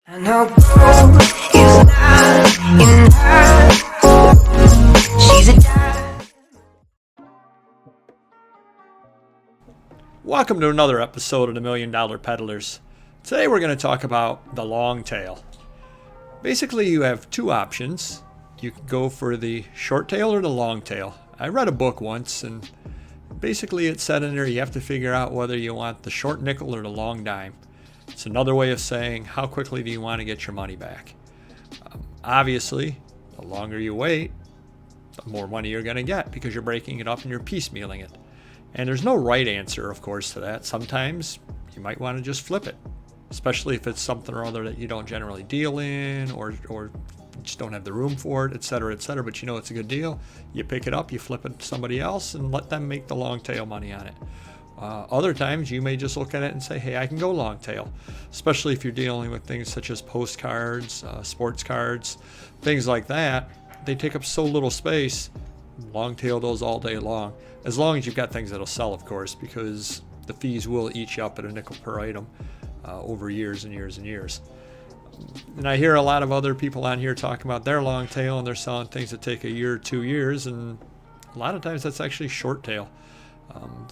I know gold is not in her. She's a dime. Welcome to another episode of the Million Dollar Peddlers. Today we're going to talk about the long tail. Basically, you have two options. You can go for the short tail or the long tail. I read a book once, and basically it said in there you have to figure out whether you want the short nickel or the long dime. It's another way of saying how quickly do you want to get your money back. Obviously, the longer you wait, the more money you're going to get because you're breaking it up and you're piecemealing it. And there's no right answer, of course, to that. Sometimes you might want to just flip it, especially if it's something or other that you don't generally deal in or just don't have the room for it, et cetera, but you know it's a good deal. You pick it up, you flip it to somebody else, and let them make the long tail money on it. Other times you may just look at it and say, hey, I can go long tail, especially if you're dealing with things such as postcards, sports cards, things like that. They take up so little space. Long tail those all day long, as long as you've got things that'll sell, of course, because the fees will eat you up at a nickel per item over years and years and years. And I hear a lot of other people on here talking about their long tail, and they're selling things that take a year or 2 years, and a lot of times that's actually short tail.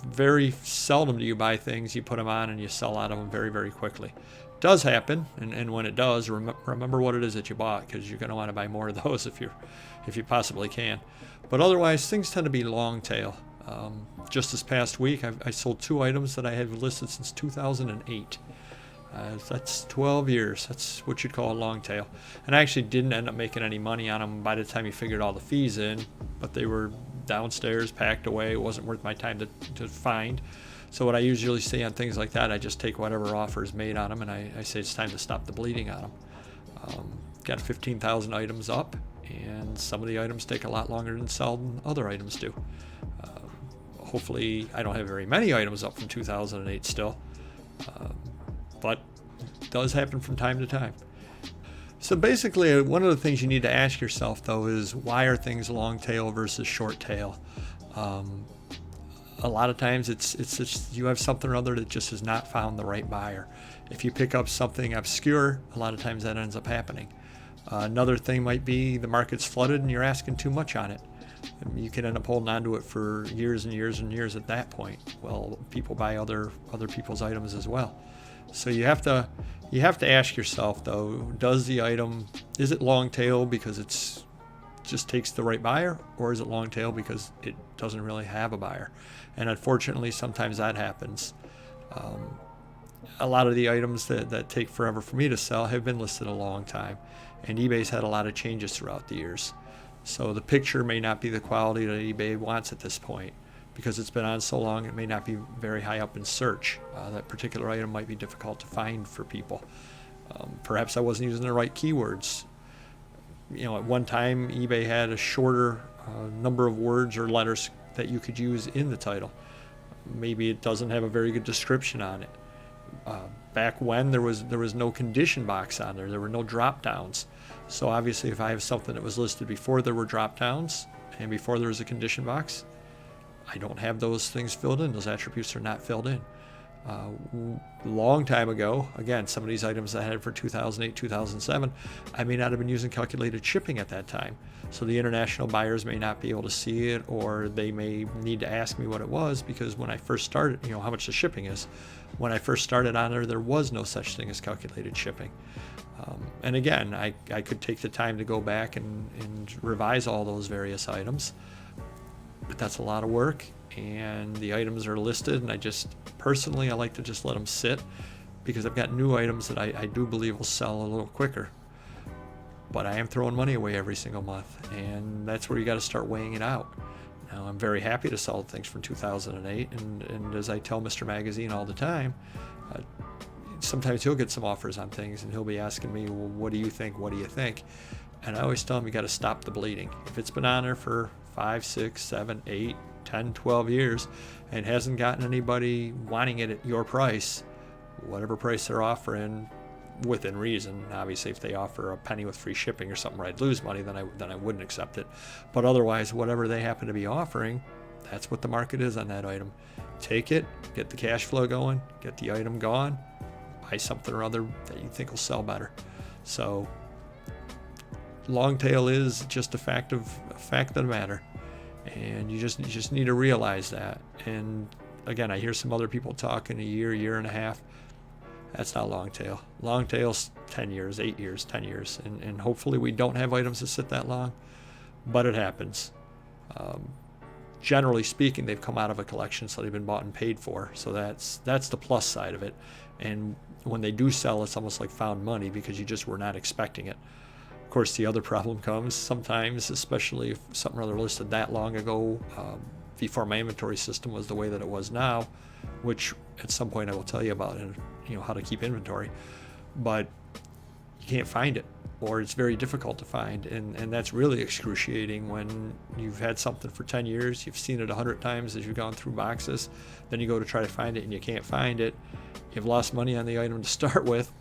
Very seldom do you buy things, you put them on, and you sell out of them very, very quickly. It does happen, and when it does, remember what it is that you bought, because you're going to want to buy more of those if you possibly can. But otherwise, things tend to be long tail. Just this past week, I sold 2 items that I have listed since 2008. That's 12 years. That's what you'd call a long tail. And I actually didn't end up making any money on them by the time you figured all the fees in, but they were downstairs, packed away. It wasn't worth my time to find. So what I usually say on things like that, I just take whatever offer is made on them, and I say it's time to stop the bleeding on them. Got 15,000 items up, and some of the items take a lot longer to sell than other items do. Hopefully, I don't have very many items up from 2008 still, but it does happen from time to time. So basically, one of the things you need to ask yourself, though, is why are things long tail versus short tail? A lot of times it's just you have something or other that just has not found the right buyer. If you pick up something obscure, a lot of times that ends up happening. Another thing might be the market's flooded and you're asking too much on it. You can end up holding on to it for years and years and years at that point. Well, people buy other people's items as well. So you have to ask yourself, though, is it long tail because it's just takes the right buyer, or is it long tail because it doesn't really have a buyer? And unfortunately, sometimes that happens. A lot of the items that take forever for me to sell have been listed a long time, and eBay's had a lot of changes throughout the years. So the picture may not be the quality that eBay wants at this point. Because it's been on so long, it may not be very high up in search. That particular item might be difficult to find for people. Perhaps I wasn't using the right keywords. At one time, eBay had a shorter number of words or letters that you could use in the title. Maybe it doesn't have a very good description on it. Back when there was no condition box on there were no drop downs. So obviously, if I have something that was listed before there were drop downs and before there was a condition box, I don't have those things filled in. Those attributes are not filled in. Long time ago, again, some of these items I had for 2008, 2007, I may not have been using calculated shipping at that time. So the international buyers may not be able to see it, or they may need to ask me what it was, because when I first started, how much the shipping is. When I first started on there was no such thing as calculated shipping. And again, I could take the time to go back and revise all those various items. But that's a lot of work, and the items are listed, and I like to just let them sit, because I've got new items that I do believe will sell a little quicker. But I am throwing money away every single month, and that's where you got to start weighing it out. Now, I'm very happy to sell things from 2008, and as I tell Mr. Magazine all the time, sometimes he'll get some offers on things, and he'll be asking me, well, what do you think? What do you think? And I always tell him, you got to stop the bleeding. If it's been on there for 5, 6, 7, 8, 10, 12 years and hasn't gotten anybody wanting it at your price, whatever price they're offering, within reason. Obviously, if they offer a penny with free shipping or something where I'd lose money, then I wouldn't accept it. But otherwise, whatever they happen to be offering, that's what the market is on that item. Take it, get the cash flow going, get the item gone, buy something or other that you think will sell better. So long tail is just a fact of the matter, and you just need to realize that. And again, I hear some other people talking a year and a half. That's not long tail. Long tail's 10 years, 8 years, 10 years, and hopefully we don't have items that sit that long, but it happens. Generally speaking, they've come out of a collection, so they've been bought and paid for. So that's the plus side of it. And when they do sell, it's almost like found money because you just were not expecting it. Of course, the other problem comes sometimes, especially if something rather listed that long ago, before my inventory system was the way that it was now, which at some point I will tell you about, and how to keep inventory, but you can't find it, or it's very difficult to find, and that's really excruciating when you've had something for 10 years, you've seen it 100 times as you've gone through boxes, then you go to try to find it and you can't find it. You've lost money on the item to start with,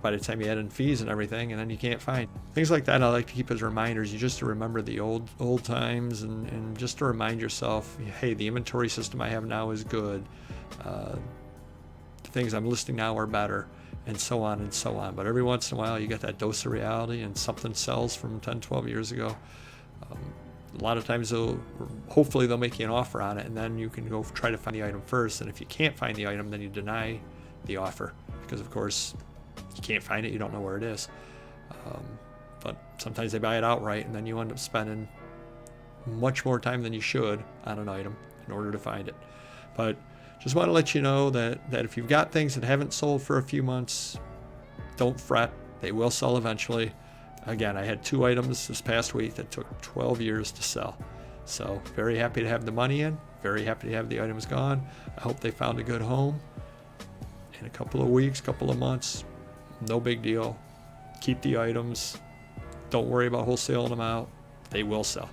by the time you add in fees and everything, and then you can't find things like that. I like to keep as reminders, just to remember the old times, and just to remind yourself, hey, the inventory system I have now is good. The things I'm listing now are better, and so on and so on. But every once in a while, you get that dose of reality, and something sells from 10, 12 years ago. A lot of times, hopefully they'll make you an offer on it, and then you can go try to find the item first. And if you can't find the item, then you deny the offer, because of course you can't find it, you don't know where it is. But sometimes they buy it outright, and then you end up spending much more time than you should on an item in order to find it. But just want to let you know that if you've got things that haven't sold for a few months, don't fret. They will sell eventually. Again, I had 2 items this past week that took 12 years to sell. So very happy to have the money in, very happy to have the items gone. I hope they found a good home. In a couple of weeks, couple of months, no big deal. Keep the items. Don't worry about wholesaling them out. They will sell.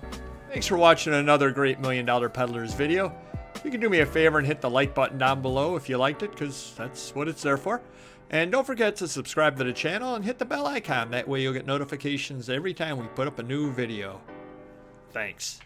Thanks for watching another great $1 Million Peddlers video. You can do me a favor and hit the like button down below if you liked it, because that's what it's there for. And don't forget to subscribe to the channel and hit the bell icon. That way you'll get notifications every time we put up a new video. Thanks.